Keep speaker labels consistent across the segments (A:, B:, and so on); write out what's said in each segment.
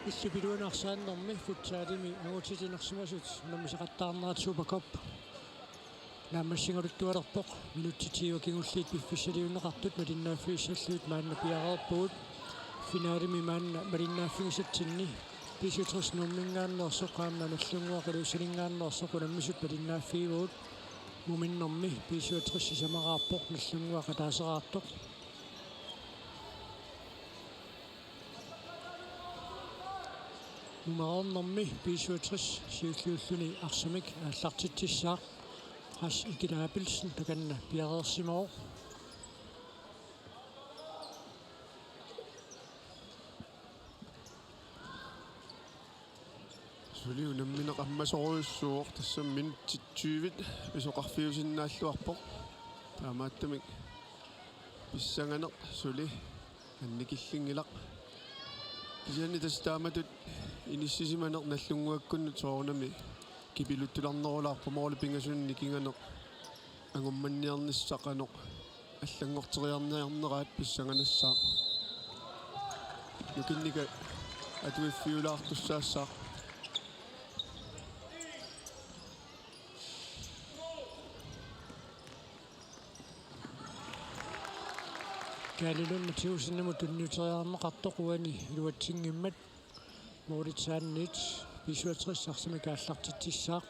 A: иллупилуинарсааннэрми футсаалими агутитинерсимасут наммисақаттаарнерат супакоп нааммассингалуттуалерпоқ минуттитиуа кингуллиит пиффиссалиуннеқартут малиннааффииссаллуит маанна пиареерпугут финаалими маанна малиннааффигисатсинни писутрус нуммингааннерсоқ qaamma наллунгуақилуусалингааннерсоқ наммисут малиннааффигуут муминнэрми писутрус сисамақарпоқ наллунгуақа таасераартоқ нумерорнэрми писутрус сиуллууллуни арсамик ааллартитсissaaq хас икилаапилсин таканна пиареерсимоо
B: сулиу намминеқаммасоруйуссууоқ тассам минуттит 20 исоқарфиусиннааллуарпоқ таамааттамик писсанганеқ сули анникиллингилақ кисиани тастааматут иниссисиманеқ наллунгуаккуннут соорнами кипилуттуларнерулаарпа моорли пингасунни кинганеқ ангумманниарниссақанеқ аллангортериарниарнераат писсанганассаа нукинника атуиффиулаартуссаассаа
A: калилун матиусиннаму тунниутериарнеқартоқуани илуатсингиммат мооритсааннит писуатериссарсами кааллартитсissaaq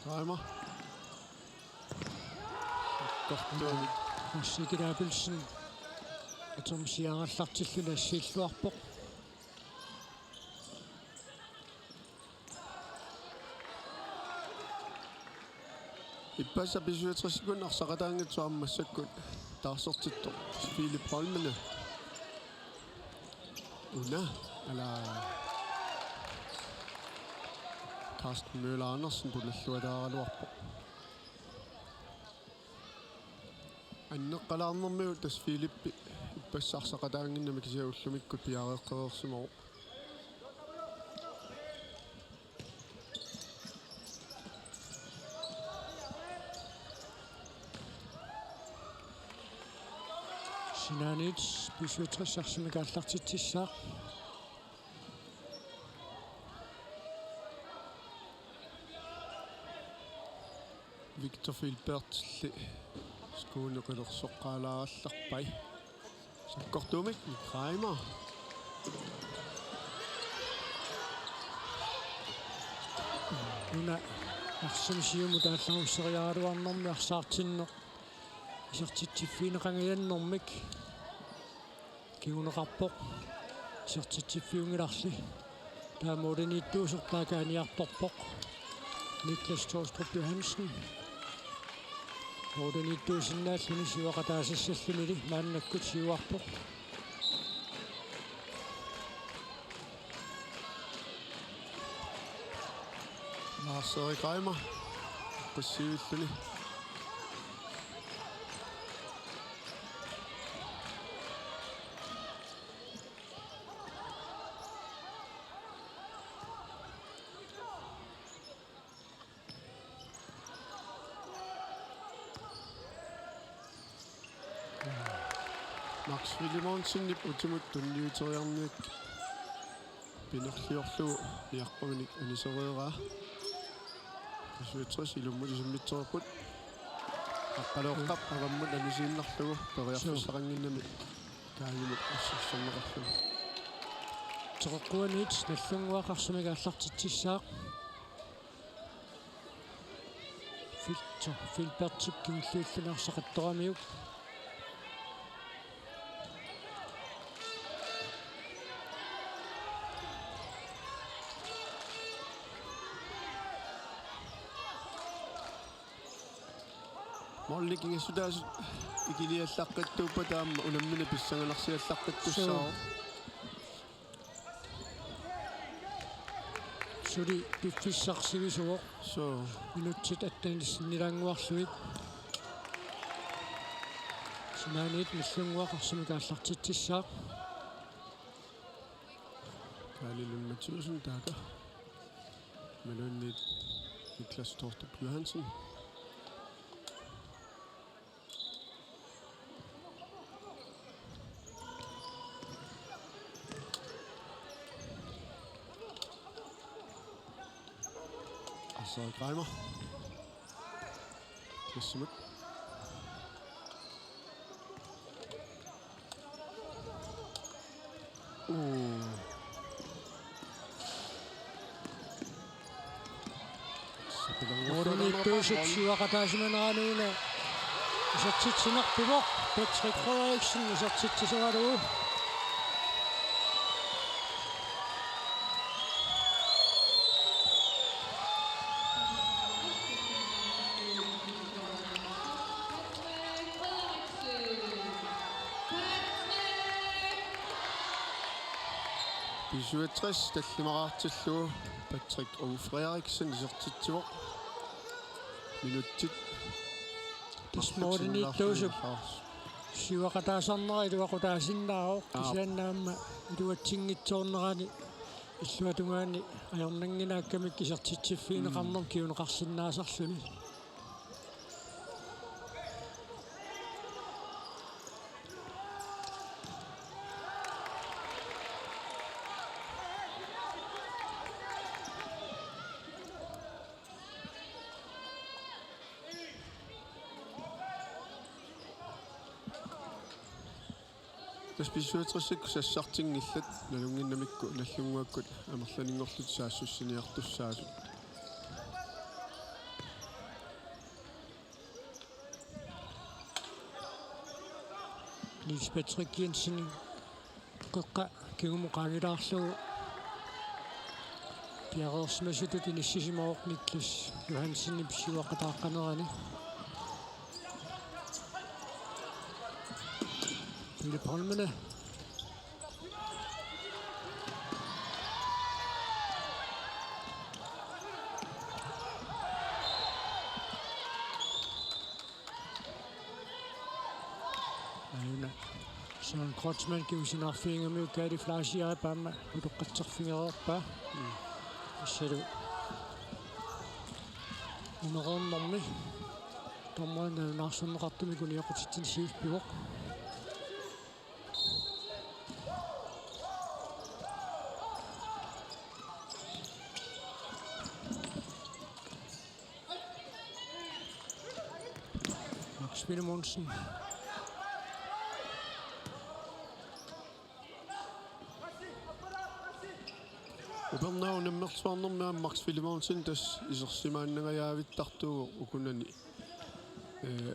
B: Timer. Kortuumik
A: ассикилаапилсин атомсиараллартиллуна ассииллуарпоқ
B: иппаса писуатрисгун арсақатаангитсуармассаккут таарсортитто Филип Холмена уна ала Carsten Møller Andersen туллуалааралуарпоқ аннеққалаарнэрмиу тас Филиппи иппассаарсақатаангиннами кисиауллумиккут пиареэққереерсимоо
A: синанит писуатрissарсими кааллартитсissaaq
B: Victor Filbertli skuuneqilерсоққалааралларпай саккортуумик Краймер
A: уна арсамсиуму тааллагуссериаралуарнэрми арсаартинне исертитсиффинеқангианнэрмик киунеқарпоқ исертитсиффиунгиларли таамооденииттуусертаакааниарторпоқ Niklas Torstrup Johansen мооденииттуусиннааллуни сивақатаасассаллунили мааннаккут сиуарпоқ
B: Lars Reimer qissivilluni Max Willemonsen utumut tunniuteriarniak pinerliorlugu iarpaminik anisoreeraa писуатрис илуммулисиммитсерпут аққалеоққап араммут анисииннарлугу периарфиссақангиннами таагимут ассерсэрнеқарлугу
A: теққуанит наллунгуақарсумига аллартитсissaaq Filbertip кингиллууллунаарсақатторамиук
B: Molliking isudaas ikiliallaqqittuppa taamma unammina pissangalarsiallaqqitussaa
A: suli piffissarsivisуо
B: so
A: минутсит аттаанисиннилаангуарлуит синаанит наллунгуақарсуми кааллартитсissaaq
B: калилуннатиусун таата Malunni Niklas Torstrup Johansen. Og så Greimer. Kissemut.
A: Orniittuusut siuaqataasimaneranuuna isartitsinerpimoq Patrick Frederiksen isartitsisualuu
B: Pisuatres tallimaqartilluu Patrick Frederiksen isartitsivoq minuttit
A: tismoorniittuusut siuaqataasarnera iluaqutaasinnaaroq kisiannaamma iluatsingitsoornerani иллуатунгаани ajornannginaakkamik isartitsiffiineqarnum kiuneqarsinnaasarluni
B: Taspisuatrissik sassartinngillat nalunginnamikku nallunguakkut amerlaningorlut saassussiniartussaasut Niels Patrick Jensen qeqqa kigumoqaangilaarlugu piareersmasutut inissisimauq Niklas Johansen pisiuaqataaqanerani Philip Holmene Søren Kreutzmann kiusinarfiingamuu Kali Flasia paamma utoqqatserfingereerpaa issalu unerernermi tommoina naarsunneqartumi kuniaqutitsin siifpivoq Max Willemonsen Upernaau nammersuarnermaa Max Willemonsen tas isersimaannagajaavittartugu ukunani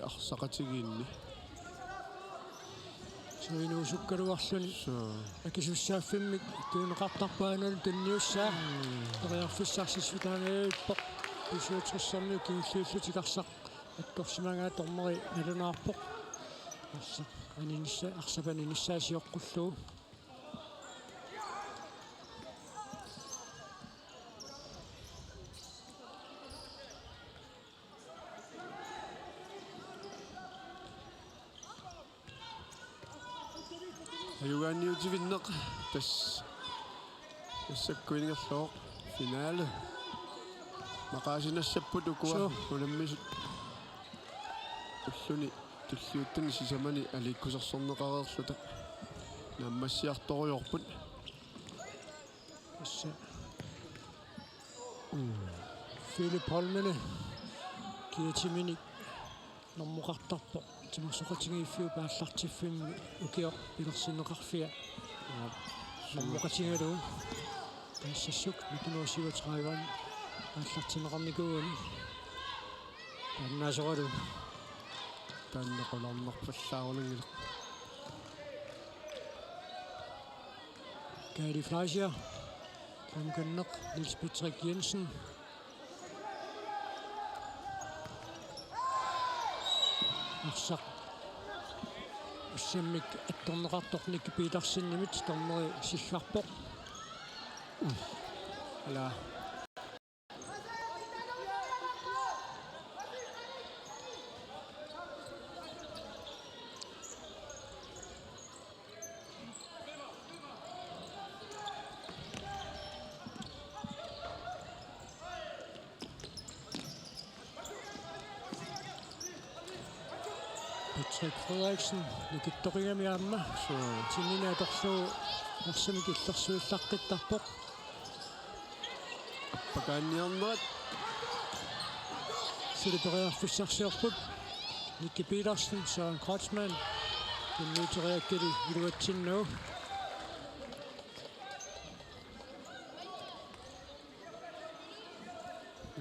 B: arsaqatigiinni
A: soinuusukkaluarluni akisussaaffimik tuuneqartarpaanalu tanniussaa teriarfissarсисвитаагаиппоq pisuutrissarmiu kiulluullutiqarsaq attorsimangaa tormeri nalunaarpoq arsa aninissa arsapaninissaasiоққуллугу
B: Ayugaanniutivinneq тассаккуинигерлоо финаале мақаасинассаппут укуа унаммисут уллуни туллиуттани сисамани аликкусерсорнеқареерлута наммассиарторуйорпут
A: асса Philip Holmene киатимини нормоқартарпо тимерсоқатингииффиу пааллартиффимми укио пилерсиннеқарфиа нормоқатингалуу тассассук микинуусиватраиван пааллартинеқарникууани таннаасоралу таннеқуларнерпаллаарулангиле Kali Flasia Kamkanneq Niels Patrick Jensen Arsaq ussemmik attorneqartornik piitarsinnimit torneri sillарpoq ala Patrick Frederiksen nikittoqigami aamma tinina atorluu arsami killersuillaqqittарпоq
B: Pakaanniarnerat
A: siliperiarfissarsiorput Nicky Petersen Søren Kreutzmann tunniiteriakkili iluatsinnu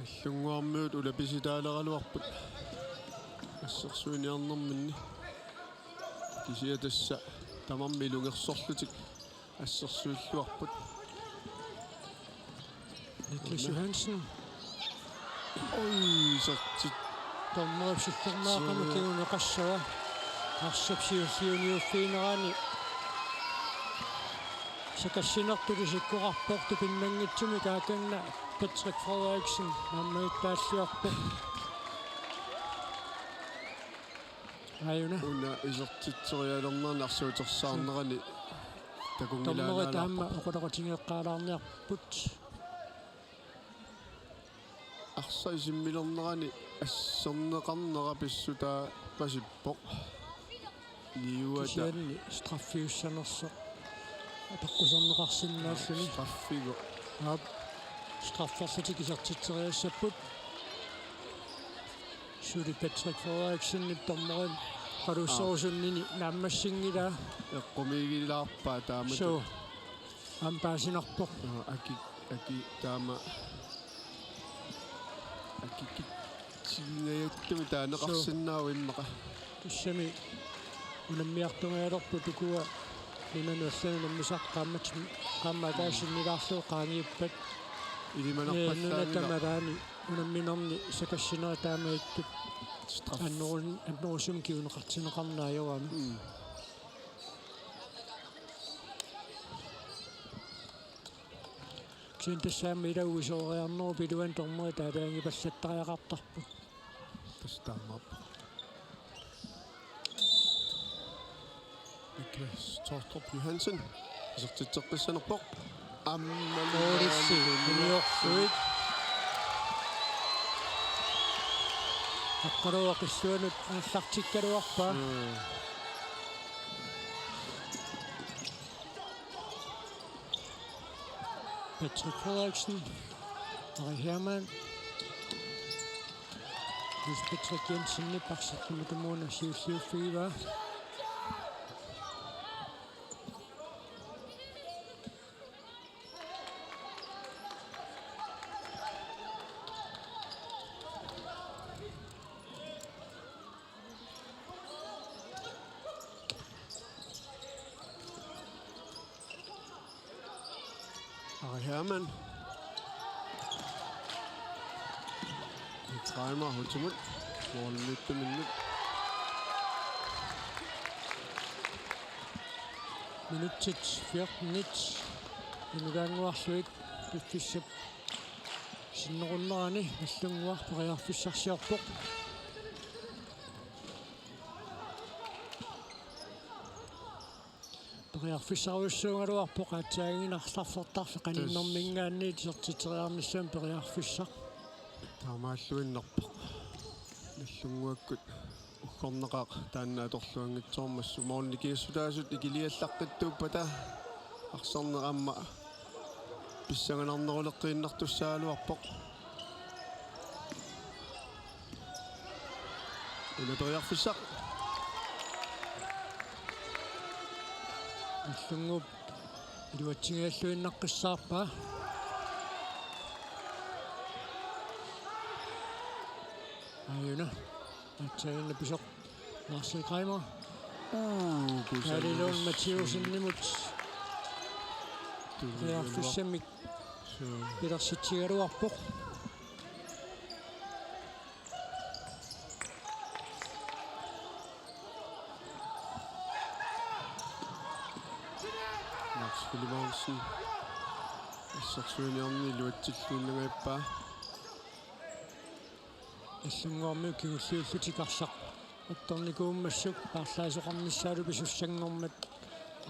B: иллунгуармиут улаписитаалералуарпут ассерсуиниарнэрминни кисия тасса тамарми лунгерсорлутик ассерсуиллуарпут
A: Niklas Johansen
B: ой сартит
A: tommeripsillernaaqqamu kiuneqassava арсапсиуллиуниуффиинерани сакассинертулисиккуқарпорту пиннангитсуми кааканна Patrick Frederiksen наммаиттааллиарпо аюна
B: уна исертитсериалернерни арсуутерсаарнерани
A: томмери таама
B: такунгилаалааларпа
A: оқулеқатингеққаалаарниарпут
B: арса исиммилернерани ассернеқарнера писсутаа пасиппоқ ниуата
A: кисианни страффиуссанерсо апаққусернеқарсинааллуни
B: страффиго
A: ап страфферлутикисертитсериассаппут сули Patrick Frederiksen томмерин қалуссоорусуннини нааммассингилаа
B: эққумигилаарпаа таамат
A: so ампаасинарпоқ
B: аки таама аки синнаяттуми таанеқарсинаау иммақа
A: туссами унаммиартунгаалерпу тукуа лимануаллану наммисақ qaammataasinnilaarluu qaangiippat
B: илиманарпаллаангила
A: нунатамалаани унамминерни сакассинера таамаиттут аннерусум киунеқартинеқарнаajorami ксинтассаами илауисоориарнеру пилуан тормери таалаанги паллаттариақартарпут
B: тастаамап Niklas Torstrup Johansen асертитсеққиссанерпоқ
A: Olissi uniorsuit аққаруақиссуанут ааллартиккалуарпаа Patrick Frederiksen Harry Hermann Hvis Patrick Jensen nipparsattumutumuuna siulliuffiivaa
B: Harry Hermann Treimer Hultumund mål 19 minut
A: minuttit 14-1 инугаангуарлуит пиффиссап синнеруннерани аллунгуар периарфиссарсиарпоқ периарфиссаруйссуунгалуарпоқ аатсаагинарларфертарфе каниннэрмингаанни тисертитериарниссуам периарфиссар
B: таамааллуиннерпоқ наллунгуаккут уггорнеқаақ таанна аторлуангитсоормассу моорникиассутаасут икилиаллаққиттууппата арсарнерамма писсаганарнерулеққииннартуссаалуарпоқ унаториарфиссақ
A: аллунгуп илуатсигааллуиннаққиссаарпаа аюна атсаагинна писоқ Marcel Kreimer Kaalilun Mathiusennimut периарфиссамик пилерситсигалуарпоқ
B: Max Philipposen ассерсуиниарни луатсиллуиннагайппаа
A: аллунгуарми кигуллиуллутикарсақ атторникууммассук паарлаасоқарниссаалу писуссангормат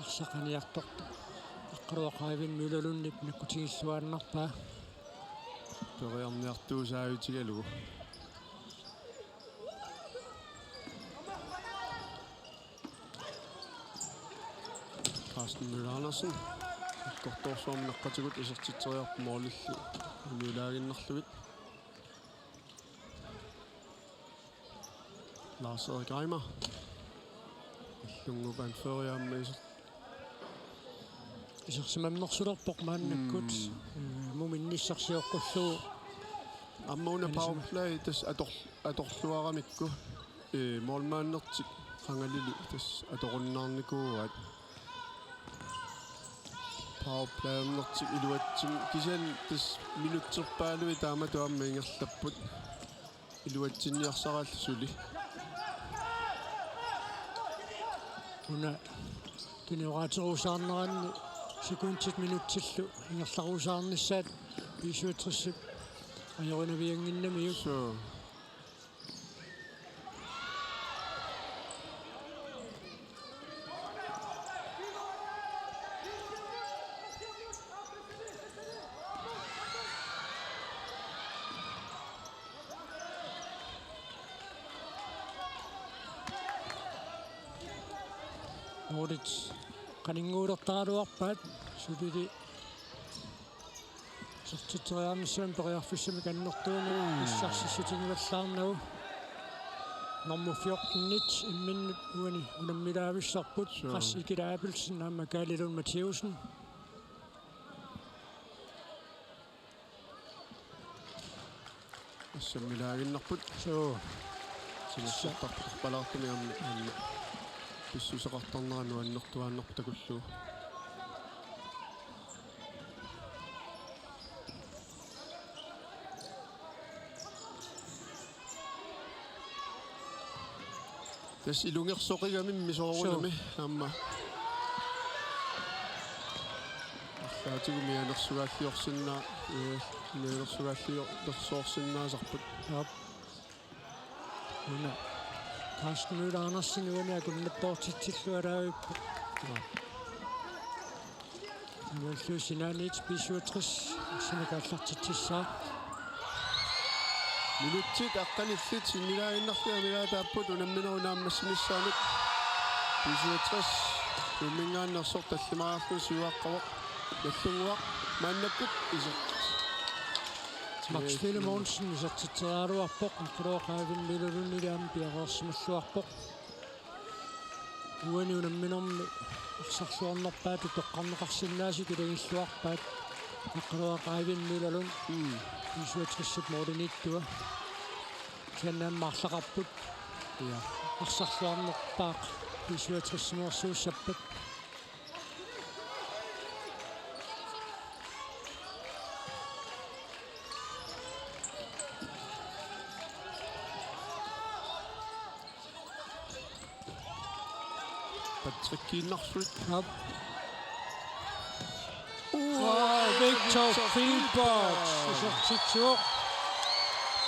A: арсақаниарторта аққалуақаавин мулалуннип наккутигиллуааннарпаа
B: периарниартуусаавитигалугу Carsten Møller Andersen kortorsuam naqqatigut isertiteriarpu moorlillu unilaaginnarlugit Lars Erik Reimer иллунгупан фериаамма
A: исерсимамнерсулерпоқ мааннаккут муминниссарсиоққуллуу
B: аммауна пауплай тас аторлуарамикку моолмааннертик qangalili тас аторуннаарникууат пауплайнертик илуатсим кисиан тас минутсерпаалуи таама туамма ингерлаппут илуатсинниарсараллусули
A: уна кинераатируусаарнеранни секундтит минутсиллу ингерларуусаарниссаат висуутриссип ajorunavиангиннамиук Nordic qaninguulertaraluarpaat sulili sertitoriaamissuan periarfissami kannertuunu issarsissitingivallaarnagu normu 14 imminni uani unammilaavissarput qas ikilaapilsen naamma Kaalilun Mathiusen
B: ассаммилаагиннарпут синissartarput palaartumiarmi aanni писсусеқартарнерану аннертуааннерпу такуллуу тас илунгерсоқигамимми соорунами аама арлаатигу мианерсугааллиорсиннаа мианерсугааллиорсоорсиннаасарпут
A: уна Carsten Møller Andersen uania kunnapportitsillualaavippu нуаллуусинаанит писуутris синакааллартитсисsaa
B: минутсит аққаниллит синнилаагиннарлуа милаатааппут унамминерунааммассинissaanут писуутris уммингааннерсор таллимаарлу сиуаққавоқ наллунгуақ мааннаккут исерт
A: Max Philip Mogensen исертитсераалуарпоқ иккулоқаавиннилулуннилаам пиареерсималлуарпоқ уани унамминерми арсарлуарнерпаат тоққарнеқарсиннааси килагиллуарпаат иккулоқаавиннилалун исуатриссат моодиниттуа кианнааммаарлақарпут я арсарлуарнерпаақ исуатриссимуерсууссаппат
B: Patrikkiinnarsut
A: Op. Victor Filbert. Isertitur.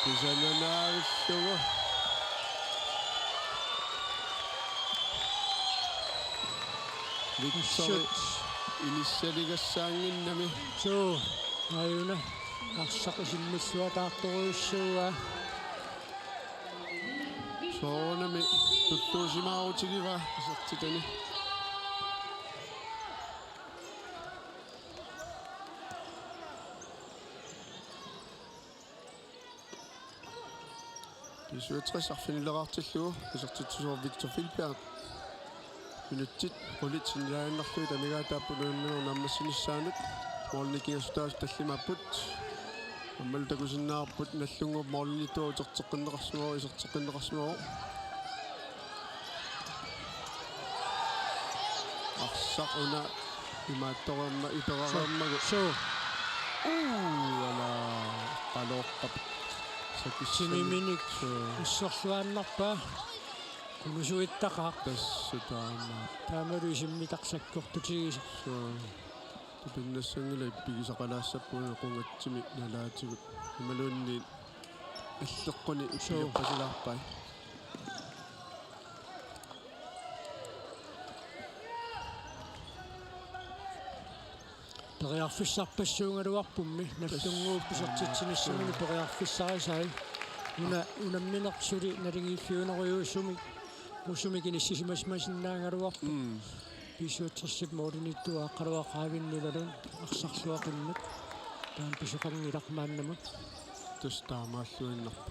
B: Kusananaavillugu Victor inissaligassaanginnami
A: So, ajuna. Arsaqisimmissuа taartoruissuuga.
B: soorunami tuttuusimaarutigива isertitani писуутриссарфинилераартиллугу иsertitsusuur Victor Filbert минутсит политсинилааннарлуи тамигаатааппунууннеру наммассинissaanут моорникингасутаас таллимааппут аммал такусиннаарпут наллунгуп моорнитуу тертеққиннеқарсимоо исертеққиннеқарсимоо арсақуна имаатторамма иперараммагу
A: So,
B: ала палоққап
A: simiminik issорluaannarpaa kunusуиттақаа
B: тассутаама
A: таамалу исиммитарсаккортутигис
B: тупиннассангила иппигисақалаассаппуна қунгатсими налаатигут ималуунни аллеққуни иппиаппасилаарпай
A: периарфиссарпассуунгалуарпумми наллунгуупписертитсиниссамини периарфиссарисаи унамминерсули налингииллиунеруйуссуми мусумикиниссисимасмасиннаангалуарпу писуутсерсип мооринниттуа аққалуақаавиннулалун арсарлуақиннут таан писоқангилармааннамут
B: тустаамааллуиннарпа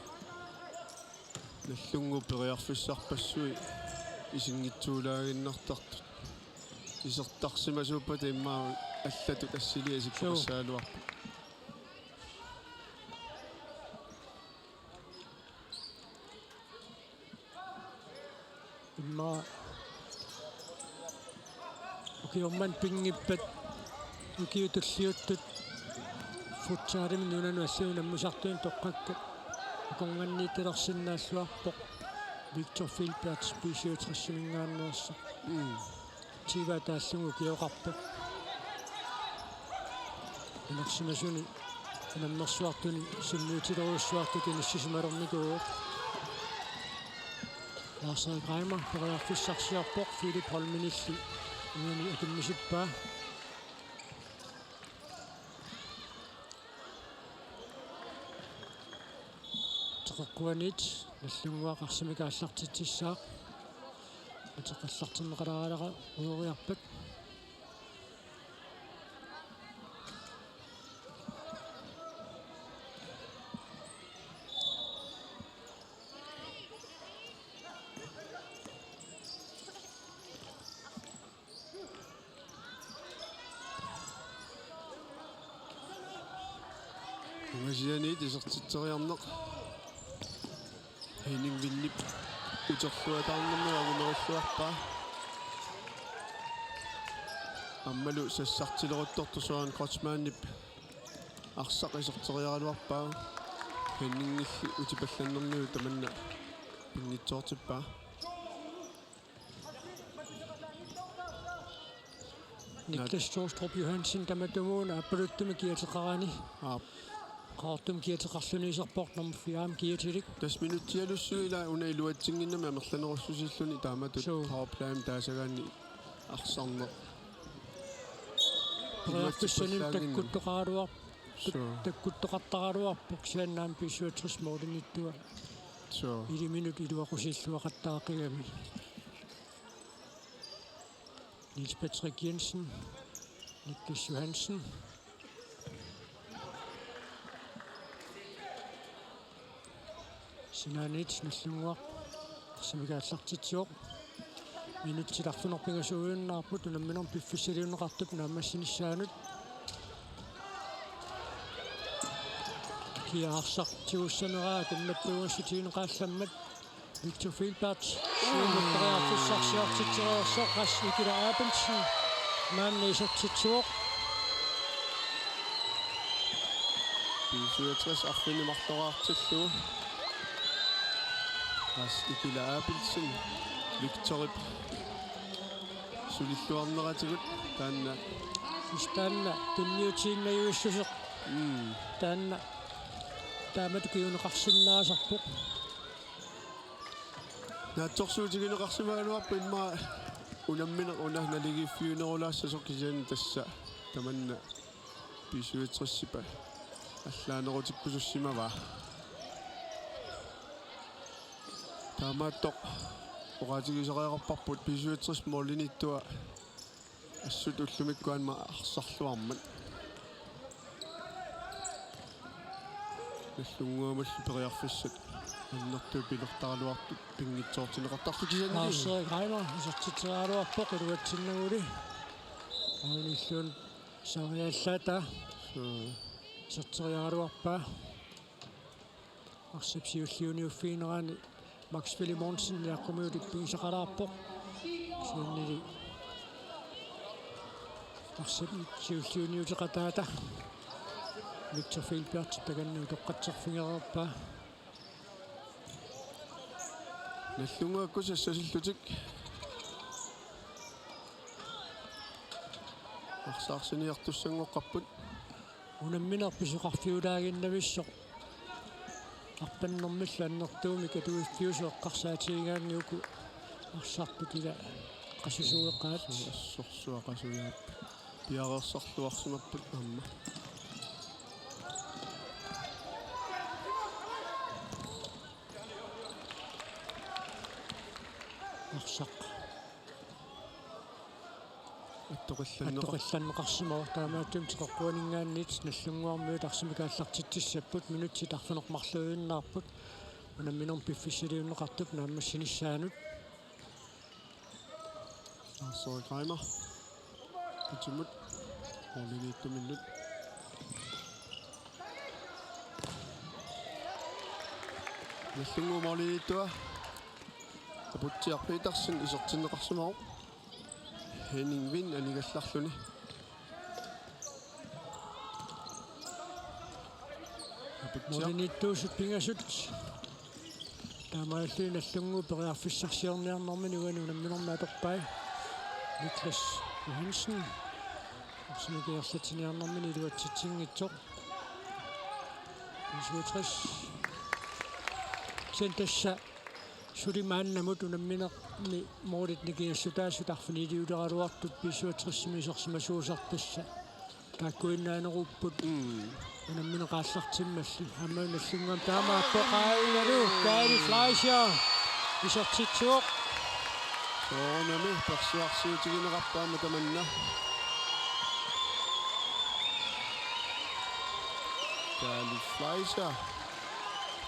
B: наллунгу периарфиссарпассуи исингитсуулаагиннартартут исертарсимасууппата иммаа аллатут ассилиа сиккорсаалуарпа
A: имма окиорман пингиппат укиутуллиуттут футсаарими нунану ассуунаммусартуин тоққакка аконганнииталерсиннааллуарпоқ Victor Filberts писиутрассимингааннерса тива тааллугу киоқарпа энерсимасуни наммерсуартуни симмиутилеруссуартут инассисималерникуу Lars Reimer периарфиссарсиарпоқ Филип Холминилли уни акиммисиппаа теққуанит наллунгуақарсимикааллартитсissaaq атеққаллартиннеқалараалера уориарпат
B: Угасиани тисертитсериарнеқ Henning Villip утерлуатаарнэрму агумериллуарпаа аммалу сассартилеруттортусуан кротсмааннип арсақ исертериаралуарпаа Henning-илли утипалланнэрниу таманна пингитсоортиппаа
A: Niklas Storstrup Johansen таматумуна аппалуттуми киатеқарани qaartum kiateqarluniiserport nummer 4 kiatilik
B: 10 minuttialussuila una iluatsinnginnami amerlanerussusilluni taamatut powerplay taasagaanni arsarne
A: Priorfissanin takkuttoqaaluar takkuttoqartaraluarpuk siannaam pisuutris moolinittua
B: so
A: 1 minut iluaqussilluaqattaaqigami Niels Patrick Jensen Niklas Johansen Sinanit наллунгуа арсимикааллартитсиоқ минутсиларфунерпингасууиннаарпут унамминер пиффиссалиунеқартуп наамассинissaanут киаарсартиуссанераа тамматтуугассутиинеқаалламмат Victor Filberts суунерпариарфиссарсиартитсериорсоқ қас Никита Абенsen мааннисертитсуоқ
B: писуатрас арфинimарлораартиллуу Nikita Abelsen, Victor Sulilluarneratiguut taanna
A: istaanna tunniutiinnajuissuseq taanna taamatukiuneqarsinnaasarpuq
B: naatsorsuutigineqarsimaaluarpu immaa unamminer unahnaligiffiunerulaassasuq kisiani tassa tamanna pisuutrissipa allaanerutippusussimavaa Tamatok oqaatigisereeqarparput pisuutris moolinittua assut ullumikkuanma arsarluarmat наллунгуамаллу периарфиссат аннэртуу пилертаалуартут пингитсоортинеқартарлу кисанни
A: Lars Reimer исертитсераалуарпоқ илуатсиннагули ауниллуун сариаллаата исертериаралуарпаа арсипсиуллиуниуффиинераани Max Filimonsen яаққумиулик пигисақалаарпоқ сианнили арсипсиуллиуниутеқатаата Victor Filberts таганну тоққатсерфингерерпаа
B: наллунгуакку сассасиллутик арсаарсиниартуссангоққарпут
A: унамминер писоқарфиулаагиннависсоқ арпаннэрмилла аннэртууми катуиффиусуэққарсаатигааниуку арсарпутила qassusueqqaat
B: ассорсуақасуяап пиареерсарлуарсимаппут амма
A: арсақ
B: аттоқилланнеқар
A: аттоқилланнеқарсимаа таамааттум теқарқуанингааннит наллунгуармиу тарсимикааллартитсиссаппут минутси тарфунеқмарлуиннаарпут унамминерм пиффисилиуннеқартуп нааммассиниссаанут
B: Lars Kramer Putimut Oliniittuminnut наллунгуумоолиитtua апутсиарпиитарсин исертиннеқарсимау Henning Vind анигалларлуни
A: молиниттуусут пингасут таамааллуи наллунгуу периарфиссарсиорниарнэрми нугану намминэрмааторпай Niklas Johansen арсимикиерлатиниарнэрмини илуатситсингитсоқ 67 сентасса сулимааннамут унамминерми моорит никиассутаасут арфинилиулералуартут писуатриссимисорсимасуусартасса тааккуиннаанеруппут унамминеқааллартиммалли аммааналлунгам таамааппоқаалгалу Кайли Флайшер исортитсуоқ
B: соонами персуарсиутигинеқарпаама таманна Кайли Флайшер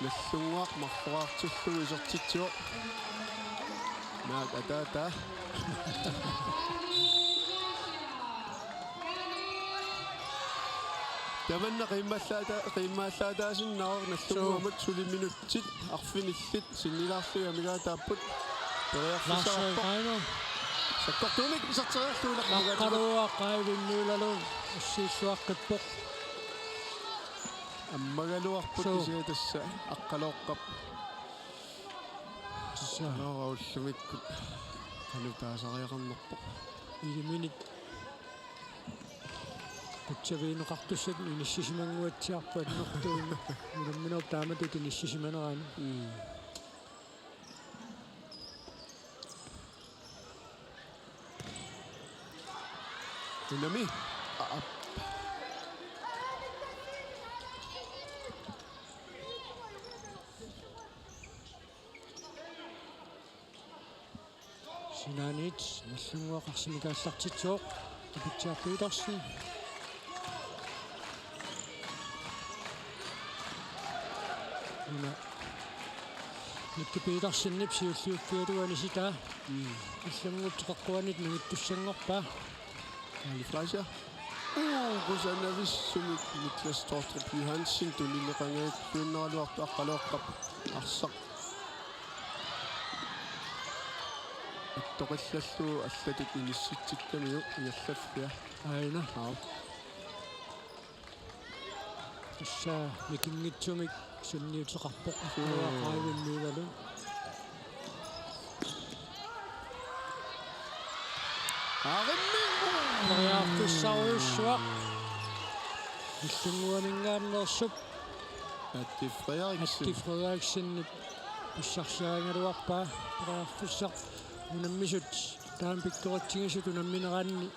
B: наллунгуақ марлуаартуллугу исортитсуоқ наак атаата таманна қиммааллаатаасиннаар наллунгуамат сулиминутсит арфиниллит синнилаарлуга мигаатааппут периарфисарпоқ саккортуник исартериарлуунақ
A: аққалуа қаавиннуулалу ассииссуаққиппоқ
B: аммагалуарпут исиатасса аққалооққап саарауллумиккут канутаасариақарнерпоқ
A: илиминит кутсавиинеқартуссат иниссисимангуатсиарпат нортуун уламминер тааматут иниссисиманераани
B: Unami
A: синаанит наллунгуақарсимикааллартитсооқ апитсиарпииларси уна никкипииларсиннип сиуллиуккиалуани ситаа иллангуттеқарқуанит нагиттуссангорпаа
B: Kali Fleischer Rosanavissumik Niklas Torstrup Johansen tunilleqangaat tuinnaruartu aqqaloqqap arsaq ittоқиллаллуу аллатик инисситсиккамиу иаллаффиа
A: аина тасса микингитсумик сунниутеқарпоқ қаавиннуулалу Mariaartussariussuaq иллунгуанингааннерсуп
B: Atti
A: Frederiksen писсарсиаангалуарпаа периарфиссақ унаммисут таам пикторатсигисут унамминераанни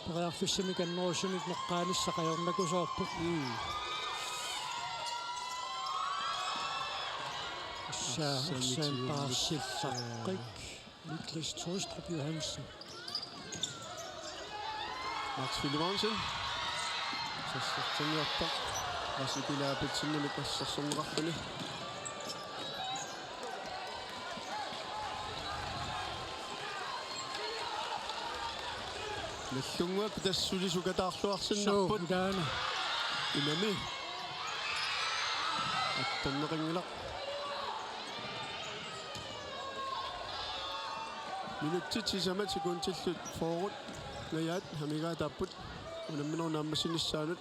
A: периарфиссами каннерусумик неққаанисса қаёрнакусоорпут ассаан паарсиллаққик Niklas Torstrup Johansen
B: Max Filimonsen сассартиниарпа асикилаапитсиннами тассарсорнеқарпани наллунгуак тассулисукатаарлуарсиннарпут
A: таана
B: инами аттаннеқингилақ минутситсисамат секундтиллут форут наят хамигаатааппут унамминернааммасиниссаанут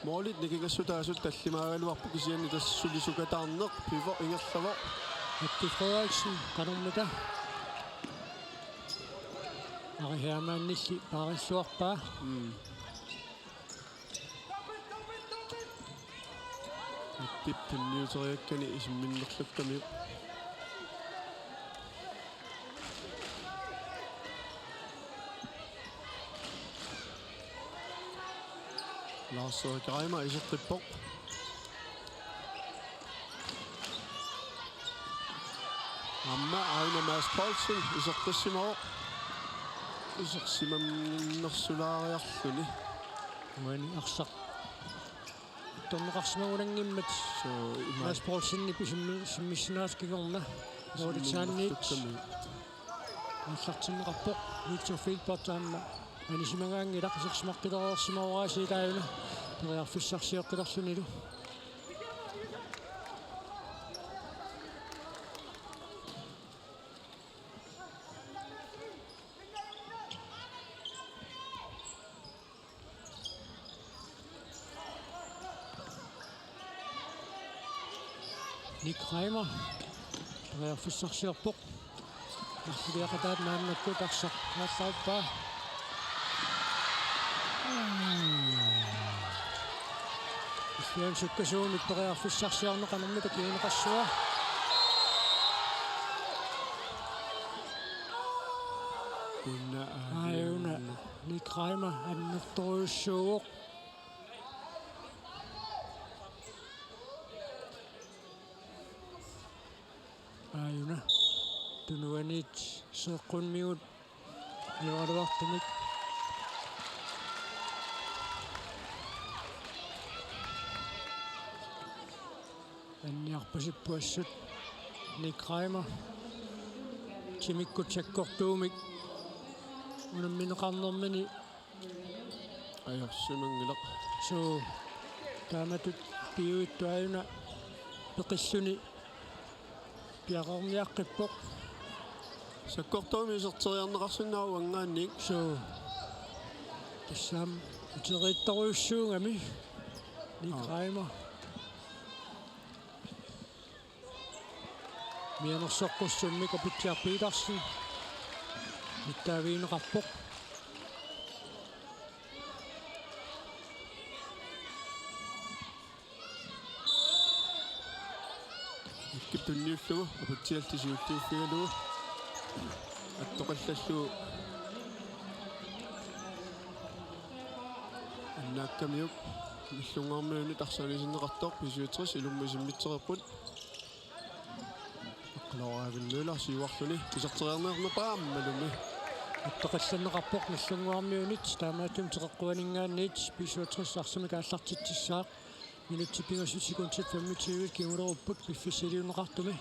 B: моолит никигассутаасут таллимаагалуарпу кисианни тассулисукатаарнеқ пиво ингерлаво
A: Atti Frederiksen канермата арихаамааннилли паариллуарпаа
B: аттип пинниутериаккани исимминнерлаккамиу Lars Kramer исертиппоқ амма Aina Mads Poulsen исертассимао Isaqsimam nersulaariarluni.
A: Uani arsaq. Tonneqarsmagunangimmat.
B: So
A: Masporsinni simmissinaaskigorna. Noritsaanniit. Аллартиннеқарпоқ Митсофилпартаанна анисимагаангилақ серсмаққилереерсимаураасиитааюна периарфиссарсиоққилерлунилу Ник Раймер периарфиссарсиорпоқ Арсилиақатаат нааннакку тарсақ нассауппаа Исвэн суккасуумик периарфиссарсиарнеқанермита киинеқассуа Аюна Ник Раймер аннерторуссууоқ Аюна Tunuanit sequnmiut yuaruartumik anniarpasippuassut Nik Rаймер timikkutsekkortuumik unammineqarnermini
B: ajorsimangilaq
A: so taamatut piuittuajuna peqissuni piaqormiaqqippoq
B: Sakkortuumi iserteriarneqarsunnaaru angaannik
A: so tassam uteriittoruussuungami Nik Rаймер mianersoqqussummik opittiarpiitarsin ittaaviineqarpoq
B: ikkiptunniullugu aputialtisuultuuffigalugu attоqallallugu annaakkamиук иллунгаармиуни тарсаанисиннеқартоқ писуутрис илуммисиммитсеқарпут аққалоораавиннуила сиуарлуни писертериарнеернапаа аммалуми
A: attоқалланнеқарпоқ иллунгуармиунит таамаатум теққуанингаанниит писуутрис арсамик ааллартитсissaaq минутти пингасут секундсит 25 километеруппут пиффисилиунеқартуми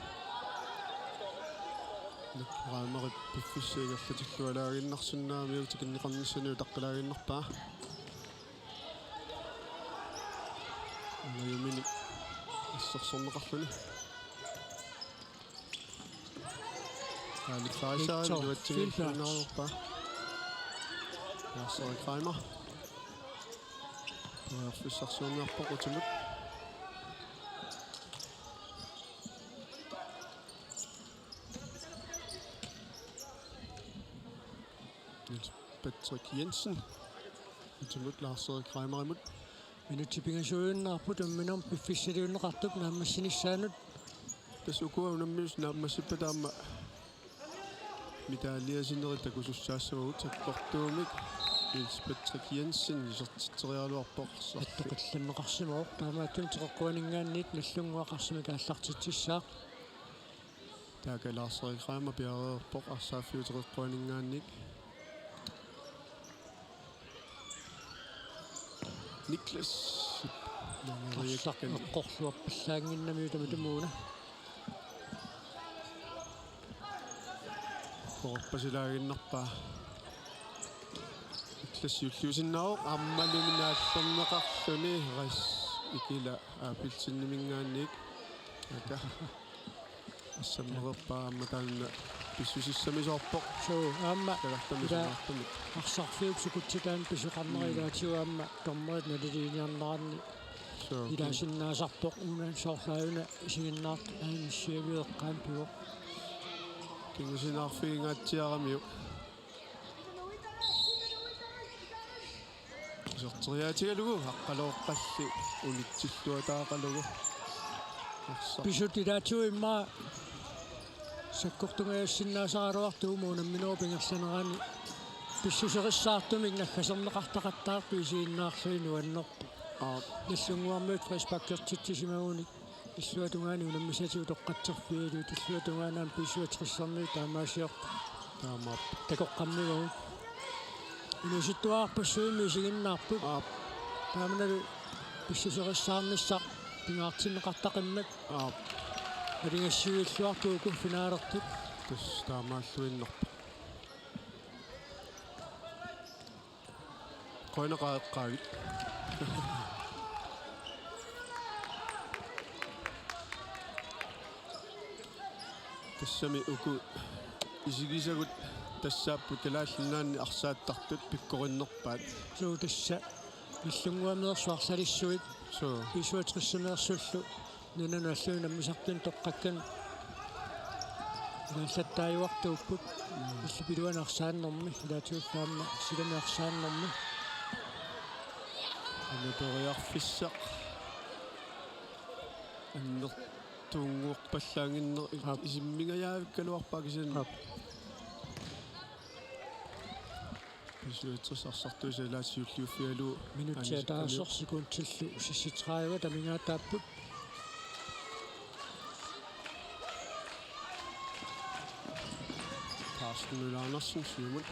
B: Раймерит пиффиссиигерлатиллуалаагиннарсунаамиук тикиннеқарниссануу таққилаагиннарпаа алаюмини иссерсорнеқарлуни алифаисаа нуатсигиллунаарпаа ясаа Раймер пиффиссарсуунеарпоқутимут Patrick Jensen utимут Lars-Erik Reimer imut
A: минутти пингасууннаарпут амминерм пиффиссилиунеқартук нааммассинissaanут
B: тасукуа унамминус нааммассиппатаама митаалиасинерит такусуссаассавагут саккортуумик Nils Patrick Jensen исертитсериалуарпоқсарфи
A: аттоқилланнеқарсимаоқ таамааттун теққуанингаанниит наллунгуақарсимик ааллартитсissaaq
B: таага Lars-Erik Reimer пиареерпоқ арсааффиу теққуанингаанник Niklas
A: эққорлуарпаллаангиннамиу тамутумууна
B: корпасилаагиннарпаа Niklas юллуусиннаоқ аммалуминааллернеқарлуни рас икила аапилсиннимингаанник ака ассаммерерпаа амматаанна писсусиссамисоорпоқ
A: соо аама
B: калартамисоортумик
A: арсарфиук сукутситаан писуқарнерилаатиуаама тормерит налилиниарнаранни илаасиннаасарпоқ унаан соорлааюна сигиннаарт аанissиавиеққаан пиво
B: кингусинаарфигингаатсиарамиу сортериаатигалугу аққалооққалли унитсиллуатаақалугу
A: писутилаатиуимма саккортунгаасиннаасаралуартууму намминоо пингерланерани писсусериссаартумик наггасернеқартақаттаар писииннаарлуину аннерпу наллунгуармиут фрейспаккертитсимагуник иллуатунгаани унаммисатиу тоққатсерфиилу тиллуатунгаанаам писсуатериссарнуу таамаасиорпу таамаап такоққаммигу инуситтуаарпассуими исигиннаарпут
B: аап
A: тааманалу писсусериссаарниссақ пингаартиннеқартақиммат
B: аап
A: алингассуиллуартууку финаалертут
B: тус таамааллуиннарпа койнеқаэққаагит тассами уку исигисагут тассааппут талааллинаанни арсааттартут пиккориннерпаат
A: суу тасса иллунгуамеерсуарсалиссуит
B: соо
A: исуатриссунеерсуллу нунаналлуи наммисартун тоққаккан наллаттааюартууппут иллупилуанарсааннэрми илаатиуллаама силамиарсааннэрми
B: аннаториарфиссақ аннер тунгуорпаллаангиннер исиммингаяавиккалуарпаакисан писуитсарсартуса илаатиуллиуффиалу
A: минутсиа таасерсикуунтиллу сисситраава тамингаатааппут
B: тааснулаарнерсин сиумут